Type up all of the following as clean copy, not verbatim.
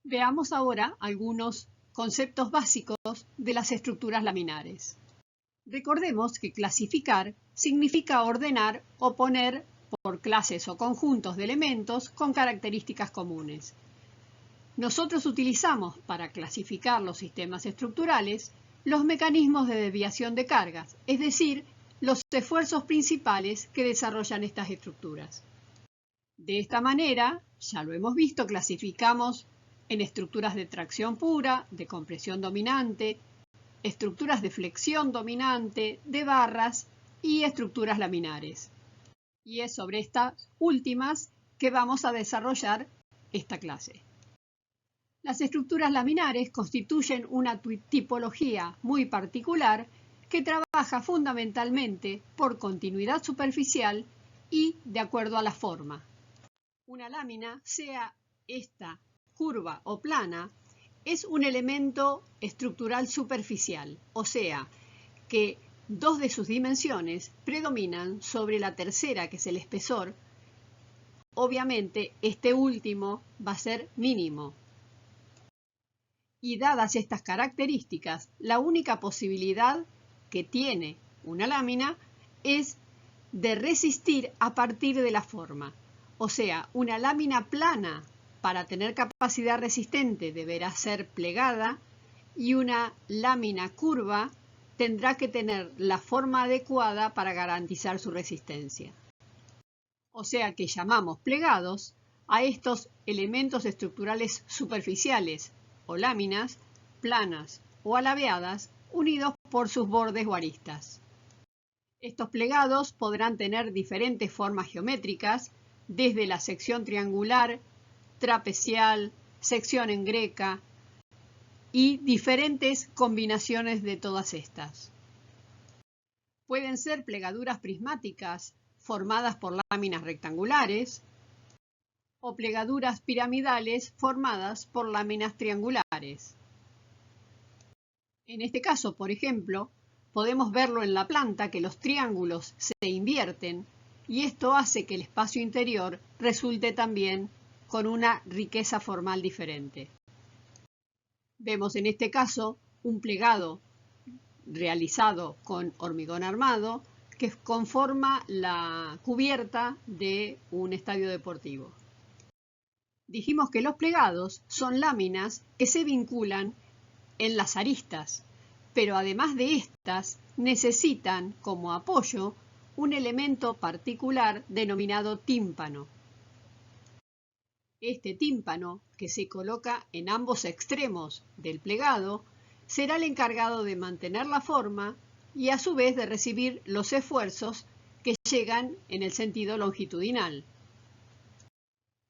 Veamos ahora algunos conceptos básicos de las estructuras laminares. Recordemos que clasificar significa ordenar o poner por clases o conjuntos de elementos con características comunes. Nosotros utilizamos para clasificar los sistemas estructurales los mecanismos de desviación de cargas, es decir, los esfuerzos principales que desarrollan estas estructuras. De esta manera, ya lo hemos visto, clasificamos en estructuras de tracción pura, de compresión dominante, estructuras de flexión dominante, de barras y estructuras laminares. Y es sobre estas últimas que vamos a desarrollar esta clase. Las estructuras laminares constituyen una tipología muy particular que trabaja fundamentalmente por continuidad superficial y de acuerdo a la forma. Una lámina, sea esta curva o plana, es un elemento estructural superficial, o sea, que dos de sus dimensiones predominan sobre la tercera, que es el espesor. Obviamente, este último va a ser mínimo. Y dadas estas características, la única posibilidad que tiene una lámina es de resistir a partir de la forma. O sea, una lámina plana, para tener capacidad resistente, deberá ser plegada, y una lámina curva tendrá que tener la forma adecuada para garantizar su resistencia. O sea que llamamos plegados a estos elementos estructurales superficiales o láminas planas o alabeadas unidos por sus bordes o aristas. Estos plegados podrán tener diferentes formas geométricas, desde la sección triangular, trapecial, sección en greca y diferentes combinaciones de todas estas. Pueden ser plegaduras prismáticas formadas por láminas rectangulares o plegaduras piramidales formadas por láminas triangulares. En este caso, por ejemplo, podemos verlo en la planta que los triángulos se invierten y esto hace que el espacio interior resulte también con una riqueza formal diferente. Vemos en este caso un plegado realizado con hormigón armado que conforma la cubierta de un estadio deportivo. Dijimos que los plegados son láminas que se vinculan en las aristas, pero además de estas necesitan como apoyo un elemento particular denominado tímpano. Este tímpano, que se coloca en ambos extremos del plegado, será el encargado de mantener la forma y a su vez de recibir los esfuerzos que llegan en el sentido longitudinal.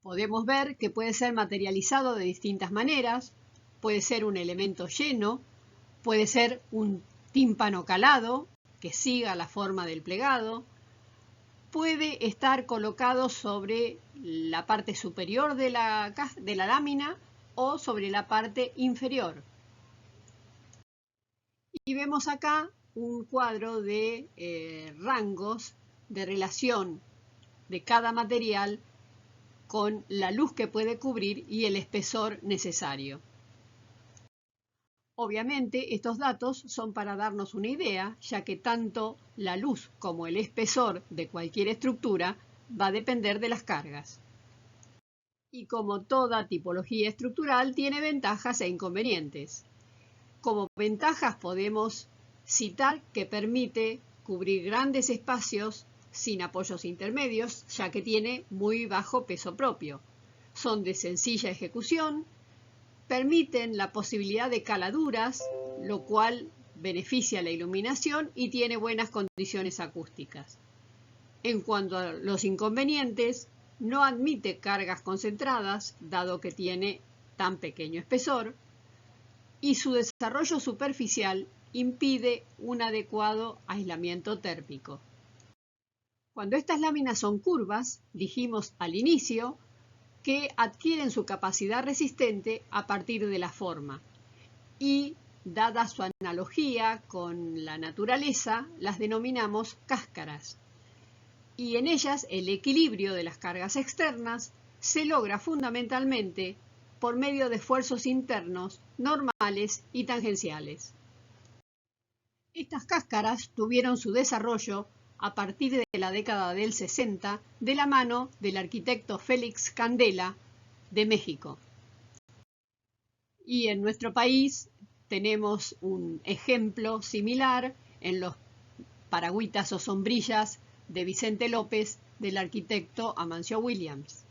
Podemos ver que puede ser materializado de distintas maneras, puede ser un elemento lleno, puede ser un tímpano calado que siga la forma del plegado, puede estar colocado sobre la parte superior de la lámina o sobre la parte inferior. Y vemos acá un cuadro de rangos de relación de cada material con la luz que puede cubrir y el espesor necesario. Obviamente, estos datos son para darnos una idea, ya que tanto la luz como el espesor de cualquier estructura va a depender de las cargas. Y como toda tipología estructural, tiene ventajas e inconvenientes. Como ventajas podemos citar que permite cubrir grandes espacios sin apoyos intermedios, ya que tiene muy bajo peso propio. Son de sencilla ejecución, permiten la posibilidad de caladuras, lo cual beneficia la iluminación y tiene buenas condiciones acústicas. En cuanto a los inconvenientes, no admite cargas concentradas, dado que tiene tan pequeño espesor, y su desarrollo superficial impide un adecuado aislamiento térmico. Cuando estas láminas son curvas, dijimos al inicio que adquieren su capacidad resistente a partir de la forma y, dada su analogía con la naturaleza, las denominamos cáscaras. Y en ellas el equilibrio de las cargas externas se logra fundamentalmente por medio de esfuerzos internos, normales y tangenciales. Estas cáscaras tuvieron su desarrollo a partir de la década del 60 de la mano del arquitecto Félix Candela de México. Y en nuestro país tenemos un ejemplo similar en los paragüitas o sombrillas de Vicente López del arquitecto Amancio Williams.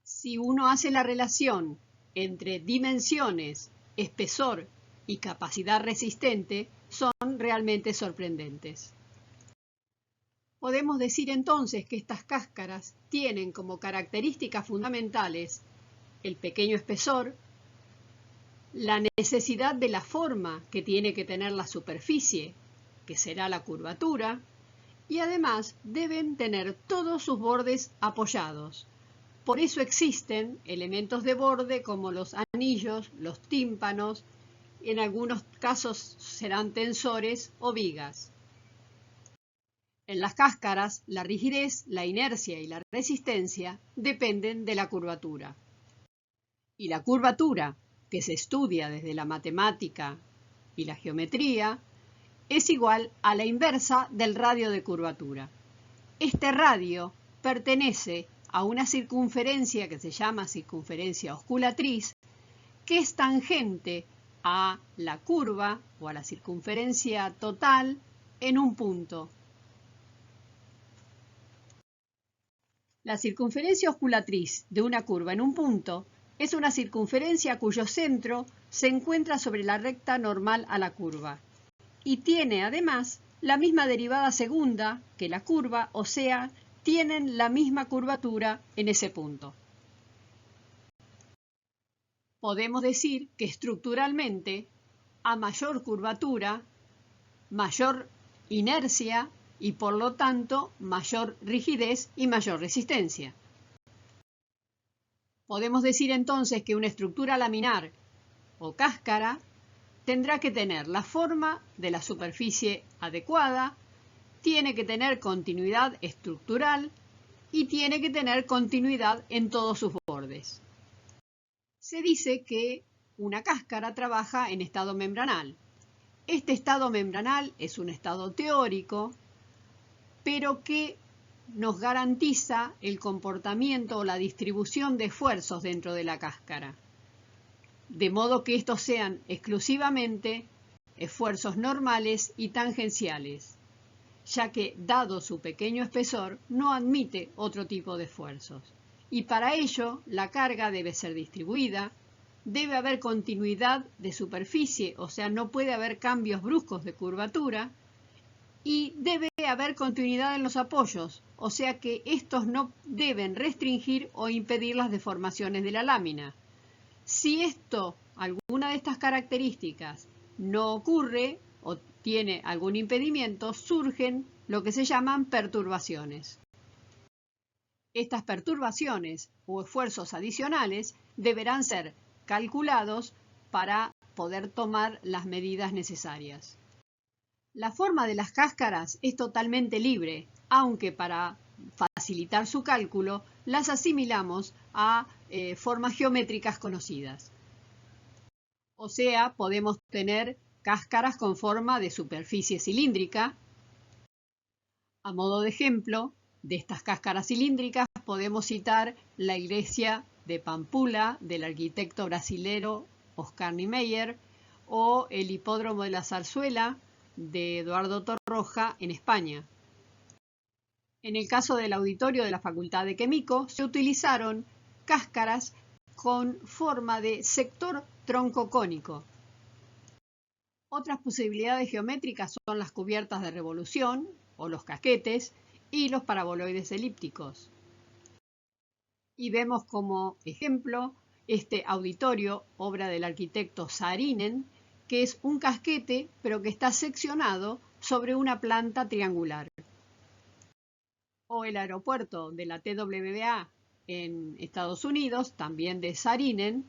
Si uno hace la relación entre dimensiones, espesor y capacidad resistente, son realmente sorprendentes. Podemos decir entonces que estas cáscaras tienen como características fundamentales el pequeño espesor, la necesidad de la forma que tiene que tener la superficie, que será la curvatura, y además deben tener todos sus bordes apoyados. Por eso existen elementos de borde como los anillos, los tímpanos, en algunos casos serán tensores o vigas. En las cáscaras, la rigidez, la inercia y la resistencia dependen de la curvatura. Y la curvatura, que se estudia desde la matemática y la geometría, es igual a la inversa del radio de curvatura. Este radio pertenece a una circunferencia que se llama circunferencia osculatriz, que es tangente a la curva o a la circunferencia total en un punto. La circunferencia osculatriz de una curva en un punto es una circunferencia cuyo centro se encuentra sobre la recta normal a la curva y tiene además la misma derivada segunda que la curva, o sea, tienen la misma curvatura en ese punto. Podemos decir que estructuralmente, a mayor curvatura, mayor inercia y por lo tanto mayor rigidez y mayor resistencia. Podemos decir entonces que una estructura laminar o cáscara tendrá que tener la forma de la superficie adecuada, tiene que tener continuidad estructural y tiene que tener continuidad en todos sus bordes. Se dice que una cáscara trabaja en estado membranal. Este estado membranal es un estado teórico, pero que nos garantiza el comportamiento o la distribución de esfuerzos dentro de la cáscara, de modo que estos sean exclusivamente esfuerzos normales y tangenciales, ya que, dado su pequeño espesor, no admite otro tipo de esfuerzos. Y para ello, la carga debe ser distribuida, debe haber continuidad de superficie, o sea, no puede haber cambios bruscos de curvatura, y debe haber continuidad en los apoyos, o sea que estos no deben restringir o impedir las deformaciones de la lámina. Si alguna de estas características no ocurre o tiene algún impedimento, surgen lo que se llaman perturbaciones. Estas perturbaciones o esfuerzos adicionales deberán ser calculados para poder tomar las medidas necesarias. La forma de las cáscaras es totalmente libre, aunque para facilitar su cálculo las asimilamos a formas geométricas conocidas. O sea, podemos tener cáscaras con forma de superficie cilíndrica. A modo de ejemplo de estas cáscaras cilíndricas podemos citar la iglesia de Pampula del arquitecto brasilero Oscar Niemeyer o el hipódromo de la Zarzuela de Eduardo Torroja en España. En el caso del auditorio de la Facultad de Quemico se utilizaron cáscaras con forma de sector troncocónico. Otras posibilidades geométricas son las cubiertas de revolución o los casquetes y los paraboloides elípticos. Y vemos como ejemplo este auditorio, obra del arquitecto Saarinen, que es un casquete pero que está seccionado sobre una planta triangular. O el aeropuerto de la TWA en Estados Unidos, también de Saarinen,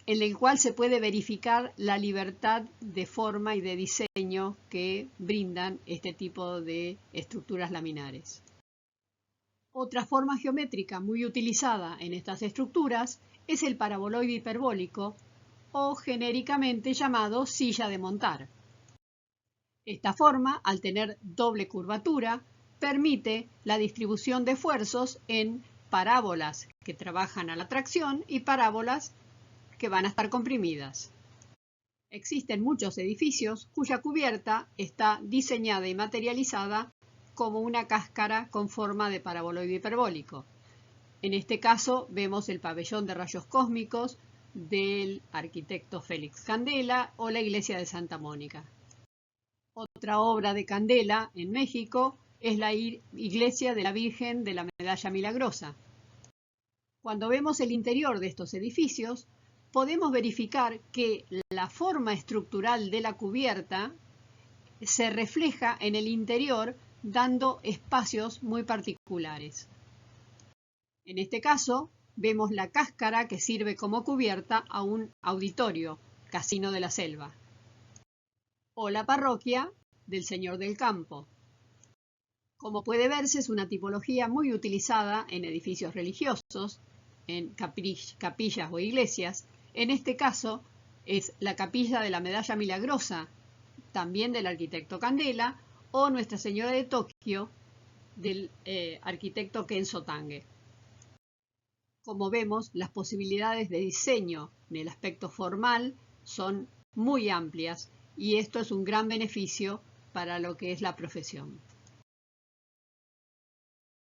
en el cual se puede verificar la libertad de forma y de diseño que brindan este tipo de estructuras laminares. Otra forma geométrica muy utilizada en estas estructuras es el paraboloide hiperbólico o genéricamente llamado silla de montar. Esta forma, al tener doble curvatura, permite la distribución de esfuerzos en parábolas que trabajan a la tracción y parábolas que van a estar comprimidas. Existen muchos edificios cuya cubierta está diseñada y materializada como una cáscara con forma de paraboloide hiperbólico. En este caso vemos el pabellón de rayos cósmicos del arquitecto Félix Candela o la iglesia de Santa Mónica. Otra obra de Candela en México es la iglesia de la Virgen de la Medalla Milagrosa. Cuando vemos el interior de estos edificios, podemos verificar que la forma estructural de la cubierta se refleja en el interior dando espacios muy particulares. En este caso, vemos la cáscara que sirve como cubierta a un auditorio, Casino de la Selva, o la parroquia del Señor del Campo. Como puede verse, es una tipología muy utilizada en edificios religiosos, en capillas o iglesias. En este caso, es la capilla de la Medalla Milagrosa, también del arquitecto Candela, o Nuestra Señora de Tokio, del arquitecto Kenzo Tange. Como vemos, las posibilidades de diseño en el aspecto formal son muy amplias y esto es un gran beneficio para lo que es la profesión.